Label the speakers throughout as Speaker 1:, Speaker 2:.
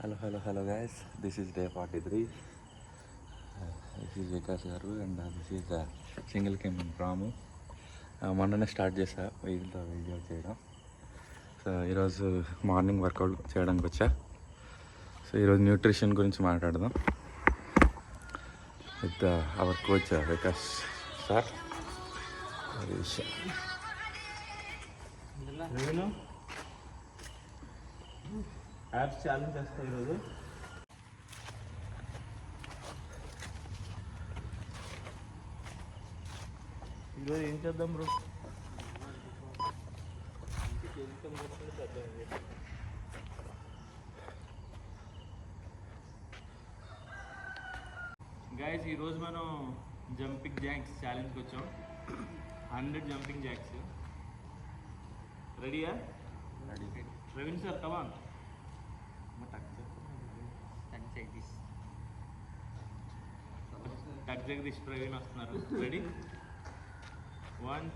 Speaker 1: Hello guys. This is day 43. This is Vikas garu and this is single కెమ్ రాము. మొన్ననే start చేశా వీడితో video చేయడం. సో ఈరోజు మార్నింగ్ వర్కౌట్ చేయడానికి వచ్చా. సో ఈరోజు న్యూట్రిషన్ గురించి మాట్లాడదాం with our coach Vikas sir.
Speaker 2: Apps challenge చేస్తా ఈరోజు. ఈరోజు ఏం చేద్దాం బ్రో? గైస్ ఈరోజు మనం జంపింగ్ జాక్స్ ఛాలెంజ్కి వచ్చాం. 100 జంపింగ్ జాక్స్. రెడీయా? Praveen sir come on. టక్ జగదీష్ ప్రవీణ్ వస్తున్నారు. Ready? 1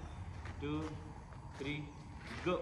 Speaker 2: 2 3 go.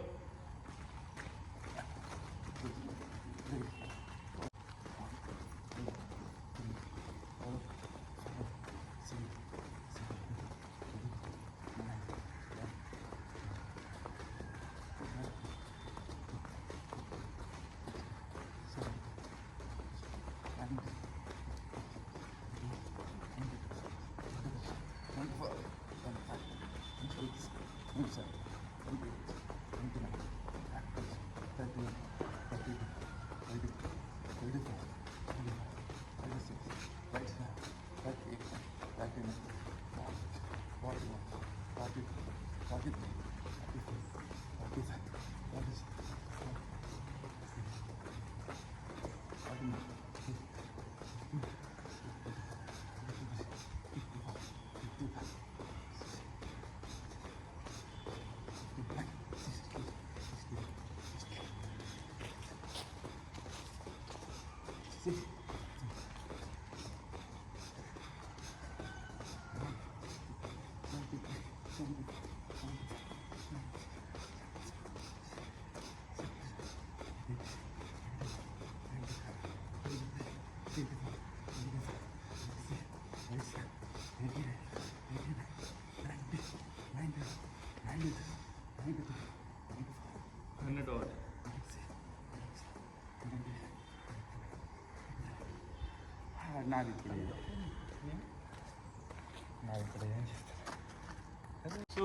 Speaker 2: So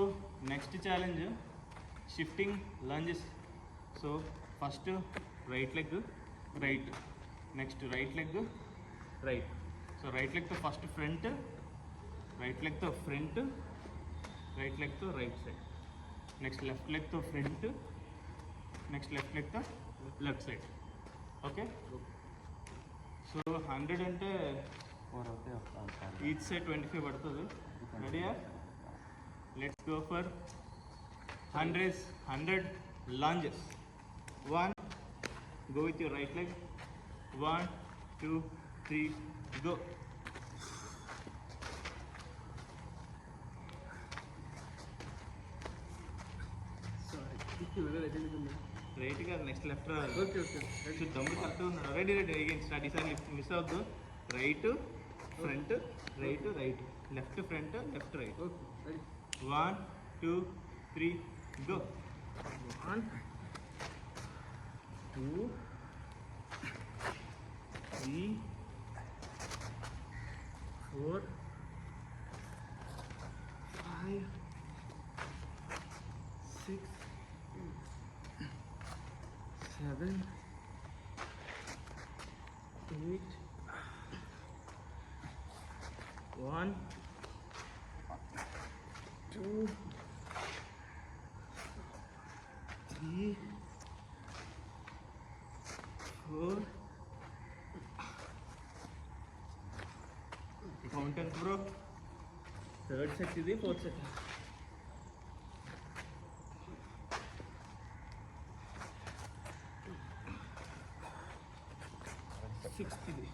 Speaker 2: next challenge shifting lunges. So first right leg right, next right leg right. So right లెగ్తో ఫస్ట్ ఫ్రంట్, రైట్ లెగ్తో ఫ్రంట్, రైట్ లెగ్తో right side, next left లెగ్తో front, next left లెగ్తో left side. Okay. So 100 అంటే each side 25 పడుతుంది. రెడీయా? Let's go for 100 lunges. 1, go with your right leg. 1 2 3 go. Right గా next left రావాలి. Okay okay. దమ్ము కరెక్ట్ ఉన్నాడు. Ready ready again start. ఈసారి మిస్ అవద్దు. Right front, right right, left front, left right. Okay ready. 1 2 3 go. 1 2 3 4 5 6 7 8 1 2 3 4 counter bro. Third set ఇది, fourth set. Sixth ఇది.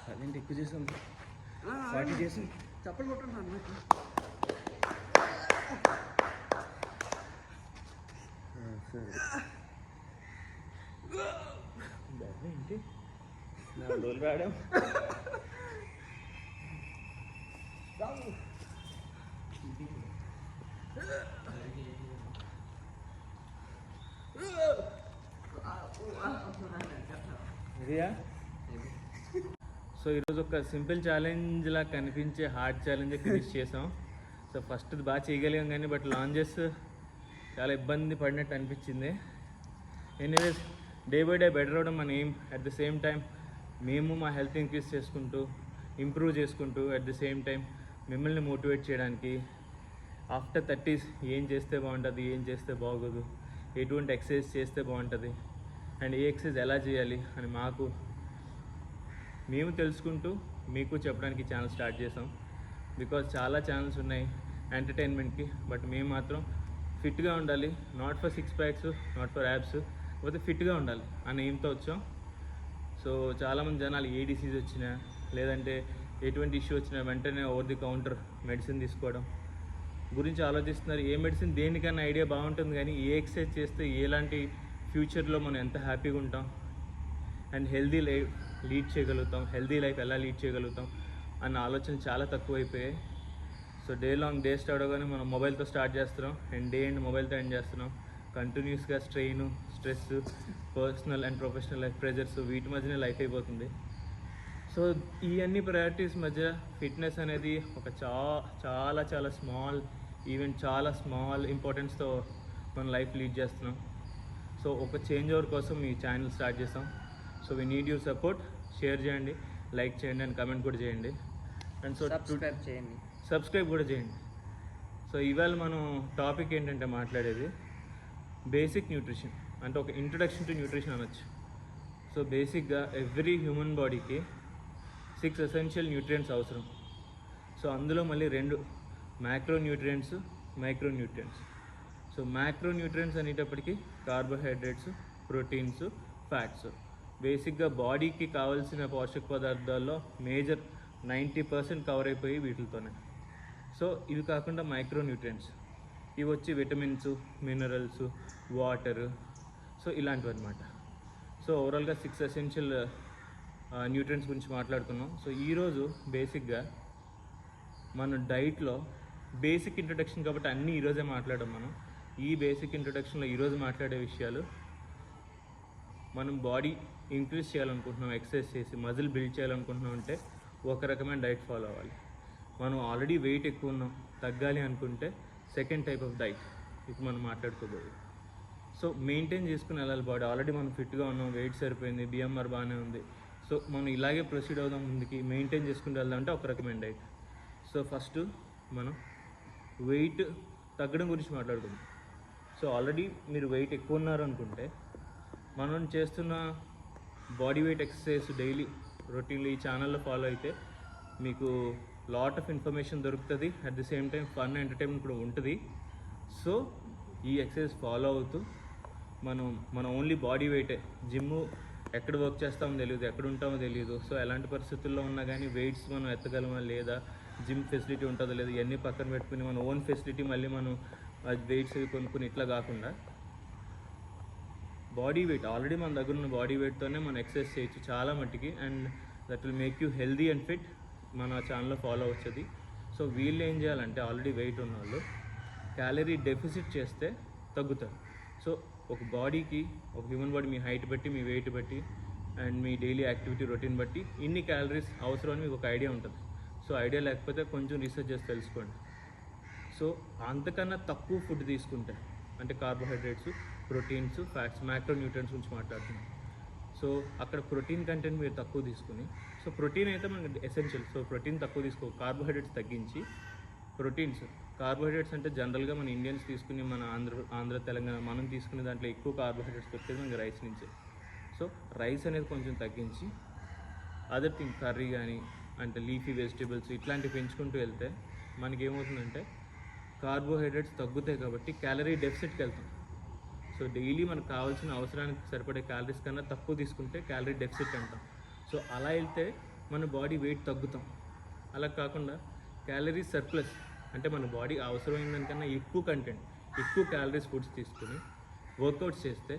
Speaker 2: అదేంటి ఎక్కువ చేసాం 40 చేసాం
Speaker 3: చప్పలు కొట్టున్నాను నాకు
Speaker 2: సరే ఏంటి 4 రోజులు రావడం సో ఈరోజు ఒక సింపుల్ ఛాలెంజ్ లా కనిపించే హార్డ్ ఛాలెంజ్ ఫినిష్ చేసాం. సో ఫస్ట్ బాగా చేయగలిగాం కానీ బట్ లాంచెస్ చాలా ఇబ్బంది పడినట్టు అనిపించింది. Anyways day by day better అవడం మన aim. At the same time మేము మా హెల్త్ ఇంక్రీజ్ చేసుకుంటూ ఇంప్రూవ్ చేసుకుంటూ అట్ ద సేమ్ టైం మిమ్మల్ని మోటివేట్ చేయడానికి ఆఫ్టర్ 30s ఏం చేస్తే బాగుంటుంది, ఏం చేస్తే బాగోదు, ఎటువంటి ఎక్సర్సైజ్ చేస్తే బాగుంటుంది అండ్ ఏ ఎక్సర్సైజ్ ఎలా చేయాలి అని మేము తెలుసుకుంటూ మీకు చెప్పడానికి ఛానల్ స్టార్ట్ చేసాం. బికాజ్ చాలా ఛానల్స్ ఉన్నాయి ఎంటర్టైన్మెంట్కి, బట్ మేము మాత్రం ఫిట్గా ఉండాలి. Not for 6 packs, not for abs, కాకపోతే ఫిట్గా ఉండాలి అనే ఎయిమ్తో వచ్చాం. సో చాలామంది జనాలు ఏ డిసీజ్ వచ్చినా లేదంటే ఎటువంటి ఇష్యూ వచ్చినా వెంటనే ఓవర్ ది కౌంటర్ మెడిసిన్ తీసుకోవడం గురించి ఆలోచిస్తున్నారు. ఏ మెడిసిన్ దేనికన్నా ఐడియా బాగుంటుంది కానీ ఏ ఎక్సర్సైజ్ చేస్తే ఎలాంటి ఫ్యూచర్లో మనం ఎంత హ్యాపీగా ఉంటాం అండ్ హెల్దీ లైఫ్ లీడ్ చేయగలుగుతాం, హెల్దీ లైఫ్ ఎలా లీడ్ చేయగలుగుతాం అన్న ఆలోచన చాలా తక్కువైపోయాయి. సో డే స్టార్ట్ అవగానే మనం మొబైల్తో స్టార్ట్ చేస్తున్నాం అండ్ డే ఎండ్ మొబైల్తో ఎండ్ చేస్తున్నాం. కంటిన్యూస్గా strain, stress, personal and professional life pressures వీటి మధ్యనే లైఫ్ అయిపోతుంది. సో ఈ అన్ని ప్రయారిటీస్ మధ్య ఫిట్నెస్ అనేది ఒక చాలా చాలా స్మాల్ ఈవెంట్, చాలా స్మాల్ ఇంపార్టెన్స్తో మన లైఫ్ లీడ్ చేస్తున్నాం. సో ఒక చేంజ్ ఓవర్ కోసం ఈ ఛానల్ స్టార్ట్ చేసాం. So we need your support. Share చేయండి, లైక్ చేయండి అండ్ కమెంట్ కూడా చేయండి అండ్ సో సబ్స్క్రైబ్ కూడా చేయండి. సో ఇవాళ మనం టాపిక్ ఏంటంటే మాట్లాడేది బేసిక్ న్యూట్రిషన్, అంటే ఒక ఇంట్రడక్షన్ టు న్యూట్రిషన్ అనొచ్చు. సో బేసిక్గా ఎవ్రీ హ్యూమన్ బాడీకి 6 ఎసెన్షియల్ న్యూట్రియంట్స్ అవసరం. సో అందులో మళ్ళీ 2 macro nutrients, micro nutrients. So macro nutrients అనేటప్పటికీ కార్బోహైడ్రేట్స్, ప్రోటీన్స్, ఫ్యాట్స్. బేసిక్గా బాడీకి కావాల్సిన పోషక పదార్థాల్లో మేజర్ 90% కవర్ అయిపోయి వీటితోనే. సో ఇవి కాకుండా మైక్రో న్యూట్రియంట్స్, ఇవి వచ్చి విటమిన్స్, మినరల్స్, వాటర్, సో ఇలాంటివి అనమాట. సో ఓవరాల్గా 6 ఎసెన్షియల్ న్యూట్రియంట్స్ గురించి మాట్లాడుకున్నాం. సో ఈరోజు బేసిక్గా మన డైట్లో బేసిక్ ఇంట్రొడక్షన్ కాబట్టి అన్నీ ఈరోజే మాట్లాడడం. మనం ఈ బేసిక్ ఇంట్రొడక్షన్లో ఈరోజు మాట్లాడే విషయాలు, మనం బాడీ ఇంక్రీజ్ చేయాలనుకుంటున్నాం, ఎక్సర్సైజ్ చేసి మజిల్ బిల్డ్ చేయాలనుకుంటున్నాం అంటే ఒక రకమైన డైట్ ఫాలో అవ్వాలి. మనం ఆల్రెడీ వెయిట్ ఎక్కువ ఉన్నాం, తగ్గాలి అనుకుంటే సెకండ్ టైప్ ఆఫ్ డైట్ ఇప్పుడు మనం మాట్లాడుకోబోదు. సో మెయింటైన్ చేసుకుని వెళ్ళాలి బాడీ. ఆల్రెడీ మనం ఫిట్గా ఉన్నాం, వెయిట్ సరిపోయింది, బిఎంఆర్ బాగానే ఉంది. సో మనం ఇలాగే ప్రొసీడ్ అవుదాం ముందుకి, మెయింటైన్ చేసుకుంటూ వెళ్దాం అంటే ఒక రకమైన డైట్. సో ఫస్ట్ మనం వెయిట్ తగ్గడం గురించి మాట్లాడుకుందాం. సో ఆల్రెడీ మీరు వెయిట్ ఎక్కువ ఉన్నారు అనుకుంటే మనం చేస్తున్న బాడీ వెయిట్ ఎక్సర్సైజ్ డైలీ రొటీన్లో ఈ ఛానల్లో ఫాలో అయితే మీకు లాట్ ఆఫ్ ఇన్ఫర్మేషన్ దొరుకుతుంది. At the same time fun entertainment కూడా ఉంటుంది. సో ఈ ఎక్సర్సైజ్ ఫాలో అవుతూ మన ఓన్లీ బాడీ వెయిటే, జిమ్ ఎక్కడ వర్క్ చేస్తామో తెలియదు, ఎక్కడ ఉంటామో తెలియదు. సో ఎలాంటి పరిస్థితుల్లో ఉన్నా కానీ వెయిట్స్ మనం ఎత్తగలమా లేదా, జిమ్ ఫెసిలిటీ ఉంటుందో లేదు, ఇవన్నీ పక్కన పెట్టుకుని మన ఓన్ ఫెసిలిటీ మళ్ళీ మనం వెయిట్స్ అవి కొనుక్కుని ఇట్లా కాకుండా బాడీ వెయిట్ ఆల్రెడీ మన దగ్గర ఉన్న బాడీ వెయిట్తోనే మనం ఎక్సర్సైజ్ చేయొచ్చు చాలా మట్టికి. And that will make you healthy and fit. మన ఛానల్లో ఫాలో వచ్చేది. సో వీళ్ళు ఏం చేయాలంటే ఆల్రెడీ వెయిట్ ఉన్న వాళ్ళు క్యాలరీ డెఫిసిట్ చేస్తే తగ్గుతారు. సో ఒక బాడీకి, ఒక హ్యూమన్ బాడీ మీ హైట్ బట్టి, మీ వెయిట్ బట్టి and me daily activity routine బట్టి ఇన్ని క్యాలరీస్ అవసరం అని మీకు ఒక ఐడియా ఉంటుంది. సో ఐడియా లేకపోతే కొంచెం రీసెర్చ్ చేసి తెలుసుకోండి. సో అంతకన్నా తక్కువ ఫుడ్ తీసుకుంటే, అంటే carbohydrates, proteins, fats, macro nutrients గురించి మాట్లాడుతున్నాం. సో అక్కడ ప్రోటీన్ కంటెంట్ మీరు తక్కువ తీసుకుని, సో ప్రోటీన్ అయితే మనకి ఎసెన్షియల్. సో ప్రోటీన్ తక్కువ తీసుకో, కార్బోహైడ్రేట్స్ తగ్గించి ప్రోటీన్స్. కార్బోహైడ్రేట్స్ అంటే జనరల్గా మన ఇండియన్స్ తీసుకుని, మన ఆంధ్ర తెలంగాణ మనం తీసుకునే దాంట్లో ఎక్కువ కార్బోహైడ్రేట్స్ దొరికేది మనకి రైస్ నుంచే. సో రైస్ అనేది కొంచెం తగ్గించి అదర్ థింగ్ కర్రీ కానీ అంటే లీఫీ వెజిటేబుల్స్ ఇట్లాంటివి పెంచుకుంటూ వెళ్తే మనకి ఏమవుతుందంటే కార్బోహైడ్రేట్స్ తగ్గుతాయి కాబట్టి క్యాలరీ డెఫిసిట్కి వెళ్తాం. సో డైలీ మనకు కావాల్సిన అవసరానికి సరిపడే క్యాలరీస్ కన్నా తక్కువ తీసుకుంటే క్యాలరీ డెఫిసిట్ అంటాం. సో అలా వెళ్తే మన బాడీ వెయిట్ తగ్గుతాం. అలా కాకుండా క్యాలరీ సర్ప్లస్ అంటే మన బాడీ అవసరమైన దానికన్నా ఎక్కువ కంటెంట్ ఎక్కువ క్యాలరీస్ ఫుడ్స్ తీసుకుని వర్కౌట్స్ చేస్తే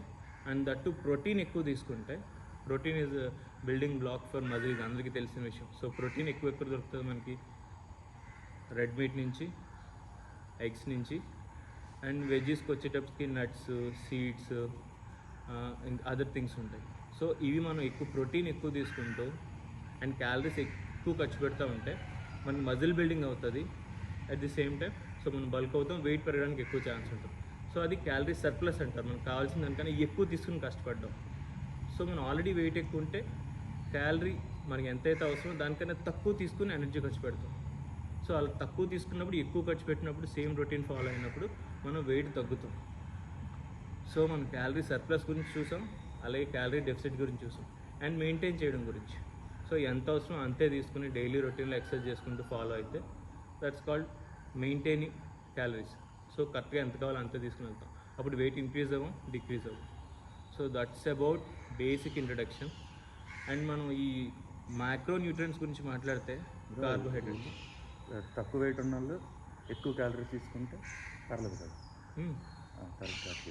Speaker 2: అండ్ దట్టు ప్రోటీన్ ఎక్కువ తీసుకుంటే protein is building block for muscle, ఇది అందరికీ తెలిసిన విషయం. సో ప్రోటీన్ ఎక్కువ ఎక్కడ దొరుకుతుంది మనకి? రెడ్ మీట్ నుంచి, ఎగ్స్ నుంచి, అండ్ వెజ్జెస్కి వచ్చేటప్పటికి నట్స్, సీడ్స్, అదర్ థింగ్స్ ఉంటాయి. సో ఇవి మనం ఎక్కువ ప్రోటీన్ ఎక్కువ తీసుకుంటూ అండ్ క్యాలరీస్ ఎక్కువ ఖర్చు పెడతా ఉంటే మన మజిల్ బిల్డింగ్ అవుతుంది. At the same time so మనం బల్క్ అవుతాం, వెయిట్ పెరగడానికి ఎక్కువ ఛాన్స్ ఉంటుంది. సో అది క్యాలరీ సర్ప్లస్ అంటారు. మనకు కావాల్సిన దానికన్నా ఎక్కువ తీసుకుని కష్టపడ్డాం. సో మనం ఆల్రెడీ వెయిట్ ఎక్కువ ఉంటే క్యాలరీ మనకి ఎంతైతే అవసరమో దానికన్నా తక్కువ తీసుకుని ఎనర్జీ ఖర్చు పెడతాం. సో అలా తక్కువ తీసుకున్నప్పుడు ఎక్కువ ఖర్చు పెట్టినప్పుడు సేమ్ రొటీన్ ఫాలో అయినప్పుడు మనం వెయిట్ తగ్గుతాం. సో మనం క్యాలరీ సర్ప్లస్ గురించి చూసాం, అలాగే క్యాలరీ డెఫిసిట్ గురించి చూసాం, అండ్ మెయింటైన్ చేయడం గురించి. సో ఎంత అవసరం అంతే తీసుకుని డైలీ రొటీన్లో ఎక్సర్సైజ్ చేసుకుంటూ ఫాలో అయితే that's called maintaining calories. So కరెక్ట్గా ఎంత కావాలో అంతే తీసుకుని వెళ్తాం. అప్పుడు వెయిట్ ఇంక్రీజ్ అవ్వం, డిక్రీజ్ అవ్వం. So that's about basic introduction. And మనం ఈ మైక్రో న్యూట్రియన్స్ గురించి మాట్లాడితే కార్బోహైడ్రేట్స్
Speaker 1: తక్కువ వెయిట్ ఉన్న వాళ్ళు ఎక్కువ క్యాలరీస్ తీసుకుంటే పర్లేదు కదా. కరెక్ట్.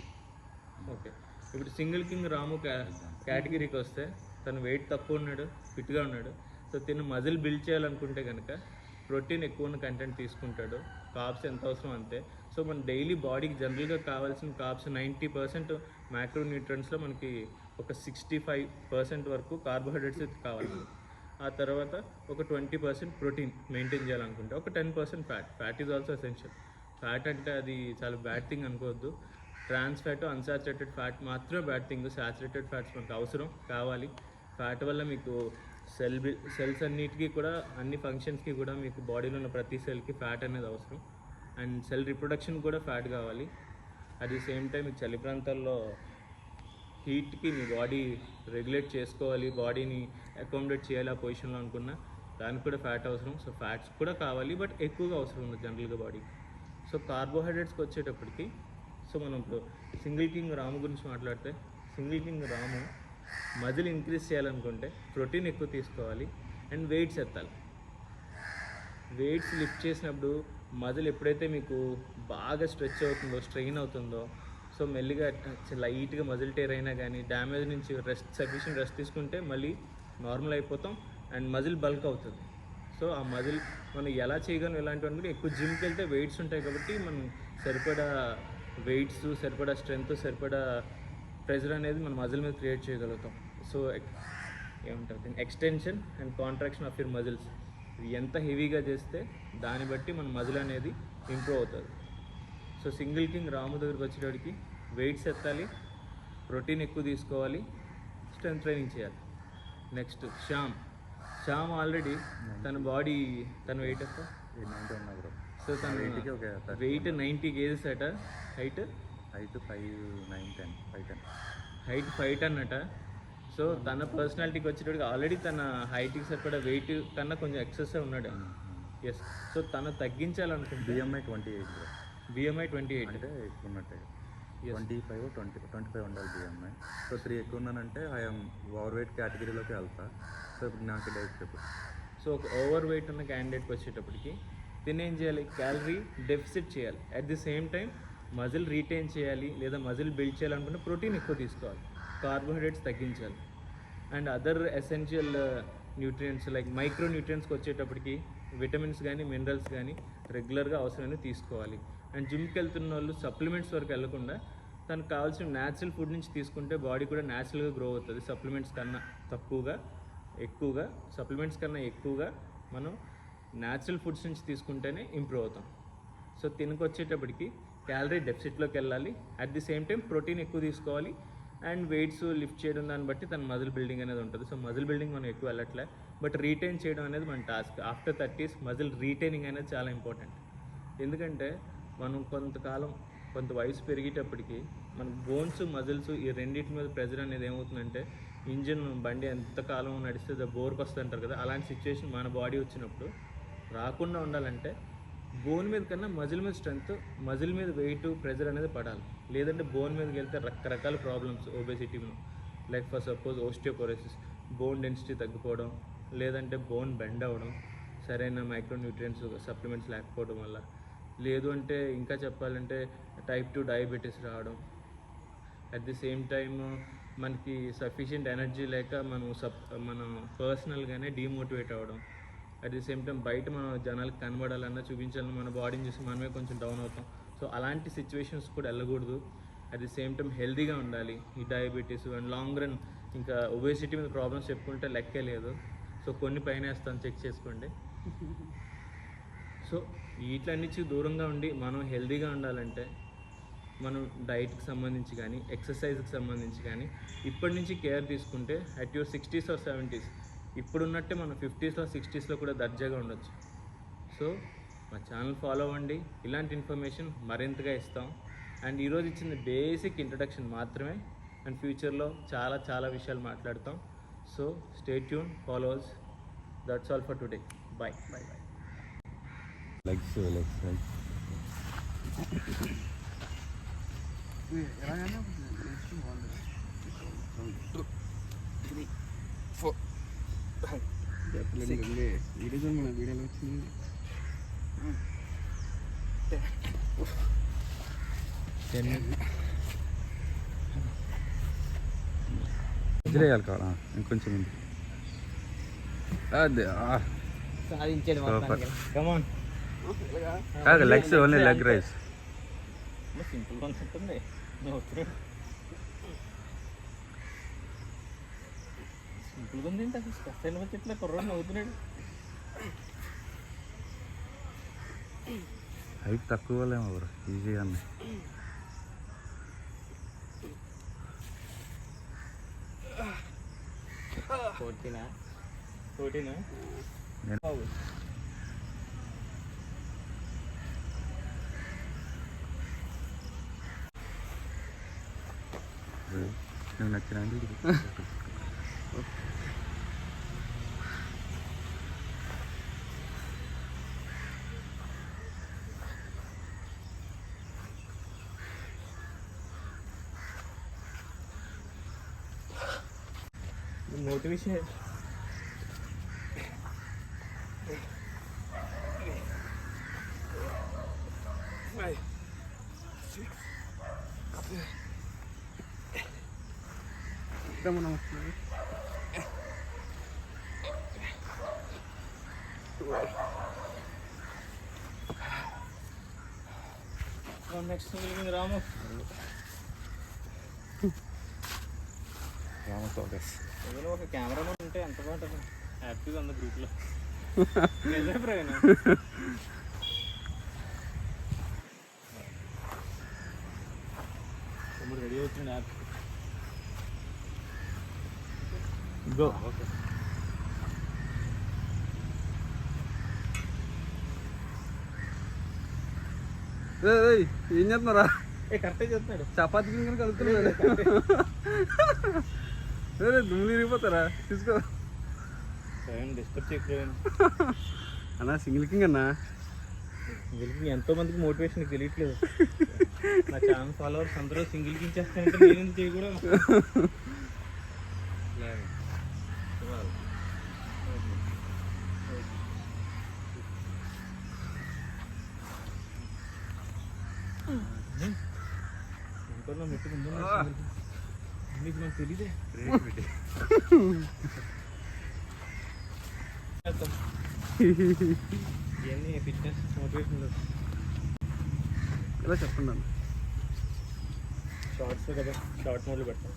Speaker 2: ఓకే, ఇప్పుడు సింగిల్ కింగ్ రాము కేటగిరీకి వస్తే తను వెయిట్ తక్కువ ఉన్నాడు, ఫిట్గా ఉన్నాడు. సో తిను మజిల్ బిల్డ్ చేయాలనుకుంటే కనుక ప్రోటీన్ ఎక్కువ ఉన్న కంటెంట్ తీసుకుంటాడు, కార్బ్స్ ఎంత అవసరం అంతే. సో మన డైలీ బాడీకి జనరల్గా కావాల్సిన కార్బ్స్ 90% మైక్రో న్యూట్రియన్స్లో మనకి ఒక 65% వరకు కార్బోహైడ్రేట్స్ కావాలి. ఆ తర్వాత ఒక 20% ప్రోటీన్ మెయింటైన్ చేయాలనుకుంటే ఒక 10% fat is also essential. Fat అంటే అది చాలా బ్యాడ్ థింగ్ అనుకోవద్దు. ట్రాన్స్ ఫ్యాట్, అన్సాచురేటెడ్ ఫ్యాట్ మాత్రమే బ్యాడ్ థింగ్. సాచురేటెడ్ ఫ్యాట్స్ మనకు అవసరం కావాలి. ఫ్యాట్ వల్ల మీకు సెల్స్ అన్నిటికీ కూడా అన్ని ఫంక్షన్స్కి కూడా మీకు బాడీలో ఉన్న ప్రతి సెల్కి ఫ్యాట్ అనేది అవసరం. అండ్ సెల్ రిప్రొడక్షన్ కూడా ఫ్యాట్ కావాలి. అట్ ది సేమ్ టైం మీకు చలి ప్రాంతాల్లో హీట్కి మీ బాడీ రెగ్యులేట్ చేసుకోవాలి, బాడీని అకామిడేట్ చేయాలి ఆ పొజిషన్లో అనుకున్నా దానికి కూడా ఫ్యాట్ అవసరం. సో ఫ్యాట్స్ కూడా కావాలి, బట్ ఎక్కువగా అవసరం ఉంది జనరల్గా బాడీకి. సో కార్బోహైడ్రేట్స్కి వచ్చేటప్పటికి సో మనం ఇప్పుడు సింగిల్ కింగ్ రాము గురించి మాట్లాడితే సింగిల్ కింగ్ రాము మజిల్ ఇంక్రీజ్ చేయాలనుకుంటే ప్రోటీన్ ఎక్కువ తీసుకోవాలి అండ్ వెయిట్స్ ఎత్తాలి. వెయిట్స్ లిఫ్ట్ చేసినప్పుడు మజిల్ ఎప్పుడైతే మీకు బాగా స్ట్రెచ్ అవుతుందో, స్ట్రెయిన్ అవుతుందో, సో మెల్లిగా లైట్గా మజిల్ టేర్ అయినా కానీ డ్యామేజ్ నుంచి సఫిషియెంట్ రెస్ట్ తీసుకుంటే మళ్ళీ నార్మల్ అయిపోతాం అండ్ మజిల్ బల్క్ అవుతుంది. సో ఆ మజిల్ మనం ఎలా చేయగలం ఇలాంటివన్నీ కూడా ఎక్కువ జిమ్కి వెళ్తే వెయిట్స్ ఉంటాయి కాబట్టి మనం సరిపడా వెయిట్స్, సరిపడా స్ట్రెంగ్త్, సరిపడా ప్రెజర్ అనేది మన మజిల్ మీద క్రియేట్ చేయగలుగుతాం. సో ఏమంటారు extension and contraction of your muscles ఎంత హెవీగా చేస్తే దాన్ని బట్టి మన మజిల్ అనేది ఇంప్రూవ్ అవుతుంది. సో సింగిల్ కింగ్ రాము దగ్గరికి వచ్చేటప్పటికి వెయిట్స్ ఎత్తాలి, ప్రోటీన్ ఎక్కువ తీసుకోవాలి, స్ట్రెంత్ ట్రైనింగ్ చేయాలి. నెక్స్ట్ శ్యామ్ ఆల్రెడీ తన బాడీ తన వెయిట్ ఎంత?
Speaker 1: 90 ఉన్నా బ్రో.
Speaker 2: సో తన వెయిట్ 90 kgs అట. హైట్
Speaker 1: 5'9", 5'10".
Speaker 2: హైట్ 5'10" అట. సో తన పర్సనాలిటీకి వచ్చేటప్పటికి ఆల్రెడీ తన హైట్కి సరిపడా వెయిట్ కన్నా కొంచెం ఎక్సెస్ ఉన్నాడు. ఎస్. సో తను తగ్గించాలనుకుంటే
Speaker 1: BMI 28 బ్రో.
Speaker 2: BMI 28
Speaker 1: అంటే ఎక్కువ ఉన్నట్టే. 25 ఉండాలి BMI. సో 3 ఎక్కువ ఉన్నానంటే ఐఎమ్ ఓవర్ వెయిట్ కేటగిరీలోకి వెళ్తా. సో ఇప్పుడు నాకు డైట్ చెప్పు.
Speaker 2: సో ఒక ఓవర్ వెయిట్ ఉన్న క్యాండిడేట్కి వచ్చేటప్పటికి తినేం చేయాలి? క్యాలరీ డెఫిసిట్ చేయాలి. At the same time muscle retain చేయాలి లేదా మజిల్ బిల్డ్ చేయాలనుకుంటే ప్రోటీన్ ఎక్కువ తీసుకోవాలి, కార్బోహైడ్రేట్స్ తగ్గించాలి. And other essential nutrients like micro న్యూట్రియంట్స్కి వచ్చేటప్పటికి విటమిన్స్ కానీ మినరల్స్ కానీ రెగ్యులర్గా అవసరమైన తీసుకోవాలి. అండ్ జిమ్కి వెళ్తున్న వాళ్ళు సప్లిమెంట్స్ వరకు వెళ్లకుండా తనకు కావాల్సిన న్యాచురల్ ఫుడ్ నుంచి తీసుకుంటే బాడీ కూడా న్యాచురల్గా గ్రో అవుతుంది. సప్లిమెంట్స్ కన్నా ఎక్కువగా సప్లిమెంట్స్ కన్నా ఎక్కువగా మనం న్యాచురల్ ఫుడ్స్ నుంచి తీసుకుంటేనే ఇంప్రూవ్ అవుతాం. సో తినకు వచ్చేటప్పటికి క్యాలరీ డెఫిసిట్లోకి వెళ్ళాలి. At the same time protein ఎక్కువ తీసుకోవాలి అండ్ వెయిట్స్ లిఫ్ట్ చేయడం దాన్ని బట్టి తన మజిల్ బిల్డింగ్ అనేది ఉంటుంది. సో మజిల్ బిల్డింగ్ మనం ఎక్కువ వెళ్ళట్లే, బట్ రీటైన్ చేయడం అనేది మన task. After 30s muscle retaining అనేది చాలా ఇంపార్టెంట్. ఎందుకంటే మనం కొంత వయసు పెరిగేటప్పటికి మనకు బోన్స్ మజిల్స్ ఈ రెండింటి మీద ప్రెజర్ అనేది ఏమవుతుందంటే ఇంజిన్ బండి ఎంతకాలం నడిస్తే బోర్కి వస్తుంది అంటారు కదా, అలాంటి సిచ్యువేషన్ మన బాడీ వచ్చినప్పుడు రాకుండా ఉండాలంటే బోన్ మీద కన్నా మజిల్ మీద స్ట్రెంత్, మజిల్ మీద వెయిట్, ప్రెజర్ అనేది పడాలి. లేదంటే బోన్ మీదకి వెళ్తే రకరకాల ప్రాబ్లమ్స్ ఒబేసిటీలో, like for suppose osteoporosis, bone density తగ్గిపోవడం, లేదంటే బోన్ బెండ్ అవ్వడం, సరైన మైక్రోన్యూట్రియంట్స్ సప్లిమెంట్స్ లేకపోవడం వల్ల, లేదు అంటే ఇంకా చెప్పాలంటే టైప్ 2 డయాబెటీస్ రావడం. అట్ ది సేమ్ టైమ్ మనకి సఫిషియెంట్ ఎనర్జీ లేక మనం పర్సనల్గానే డీమోటివేట్ అవ్వడం. అట్ ది సేమ్ టైం బయట మనం జనాలకు కనబడాలన్నా చూపించాలన్నా మన బాడీని చూసి మనమే కొంచెం డౌన్ అవుతాం. సో అలాంటి సిచ్యువేషన్స్ కూడా వెళ్ళకూడదు. అట్ ది సేమ్ టైం హెల్తీగా ఉండాలి. ఈ డయాబెటీస్ అండ్ లాంగ్ రన్ ఇంకా ఒబేసిటీ మీద ప్రాబ్లమ్స్ చెప్పుకుంటే లెక్కే లేదు. సో కొన్ని పైన వేస్తాను, చెక్ చేసుకోండి. సో వీటిలన్నిటికీ దూరంగా ఉండి మనం హెల్తీగా ఉండాలంటే మనం డైట్కి సంబంధించి కానీ ఎక్సర్సైజ్కి సంబంధించి కానీ ఇప్పటి నుంచి కేర్ తీసుకుంటే at your 60s or 70s ఇప్పుడున్నట్టే మనం 50s or 60s కూడా దర్జాగా ఉండొచ్చు. సో మా ఛానల్ ఫాలో అవ్వండి, ఇలాంటి ఇన్ఫర్మేషన్ మరింతగా ఇస్తాం. అండ్ ఈరోజు ఇచ్చిన బేసిక్ ఇంట్రడక్షన్ మాత్రమే, అండ్ ఫ్యూచర్లో చాలా చాలా విషయాలు మాట్లాడతాం. So stay tune, followers. That's all for today. Bye bye bye.
Speaker 1: లెగ్స్
Speaker 3: వీడియోలో వచ్చింది.
Speaker 1: వదిలేయాలి కావాలా ఇంకొంచెం ఉంది. అదే
Speaker 3: సాధించాడు
Speaker 2: కమాన్.
Speaker 1: కాదు, legs only leg rice.
Speaker 2: Simple concept ఉంది. సింపుల్గా ఉంది ఏంటి అసలు? స్టెప్ అయిన వచ్చి ఇట్లా కుర్రోడు నవ్వుతున్నాడు.
Speaker 1: హైట్ తక్కువ లేమో బ్రో, ఈజీగా ఉన్నాయి.
Speaker 2: ఫోర్టీనా?
Speaker 1: నువ్వు నచ్చిన
Speaker 2: మోటివేషన్.
Speaker 3: మనం
Speaker 2: నెక్స్ట్ రాము ఏదైనా ఒక కెమెరామెన్ ఉంటే ఎంత బాగుంటుంది. హ్యాపీగా ఉంది గ్రూప్లో. నిజమే ప్రవీణ్. తమ్ముడు రెడీ అవుతుంది. Happy go. ఓకే.
Speaker 3: ఏం చేస్తున్నారా?
Speaker 2: కరెక్టే చెప్తున్నాడు.
Speaker 3: చపాతీ కింద కలుపుతున్నాడు. దుమ్ములు ఇరిగిపోతారా? తీసుకో
Speaker 2: డిస్టర్బ్ చేయకపోయాను
Speaker 3: అన్నా. సింగిల్ కింగ్ అన్నా.
Speaker 2: సింగిల్ కింగ్ ఎంతో మందికి మోటివేషన్ తెలియట్లేదు. నా ఛానల్ ఫాలోవర్స్ అందరూ సింగిల్ కింగ్ చేస్తానంటే నేను చేయకూడదు. మీకు నాకు తెలీదే. ఇవన్నీ ఫిట్నెస్ మోటివేషన్
Speaker 3: ఇలా చెప్పండి అన్న.
Speaker 2: షార్ట్స్ కదా, షార్ట్ మోడ్లో పెడతాం.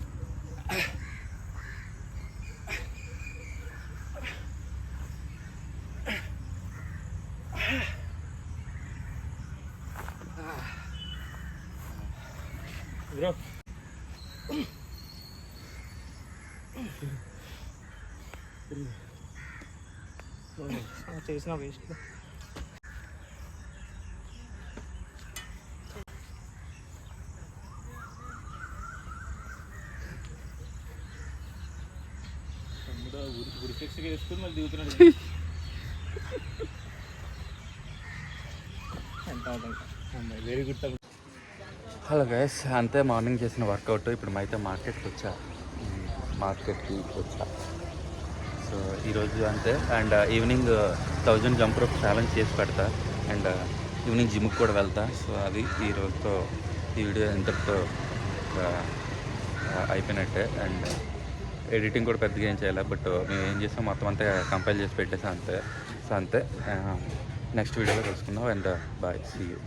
Speaker 2: బ్రో చేసిన waste. Very good.
Speaker 1: Hello guys, అంతే మార్నింగ్ చేసిన వర్కౌట్. ఇప్పుడు అయితే మార్కెట్కి వచ్చా. సో ఈరోజు అంతే. And evening 1000 jump rope challenge చేసి పెడతా. అండ్ ఈవినింగ్ జిమ్కి కూడా వెళ్తా. సో అది ఈ రోజుతో ఈ వీడియో ఎంతటితో అయిపోయినట్టే. అండ్ ఎడిటింగ్ కూడా పెద్దగా ఏం చేయాలి, బట్ మేము ఏం చేసాం మొత్తం అంతా కంపైల్ చేసి పెట్టేసాం అంతే. సో అంతే, నెక్స్ట్ వీడియోలో కలుసుకుందాం. And bye, see you.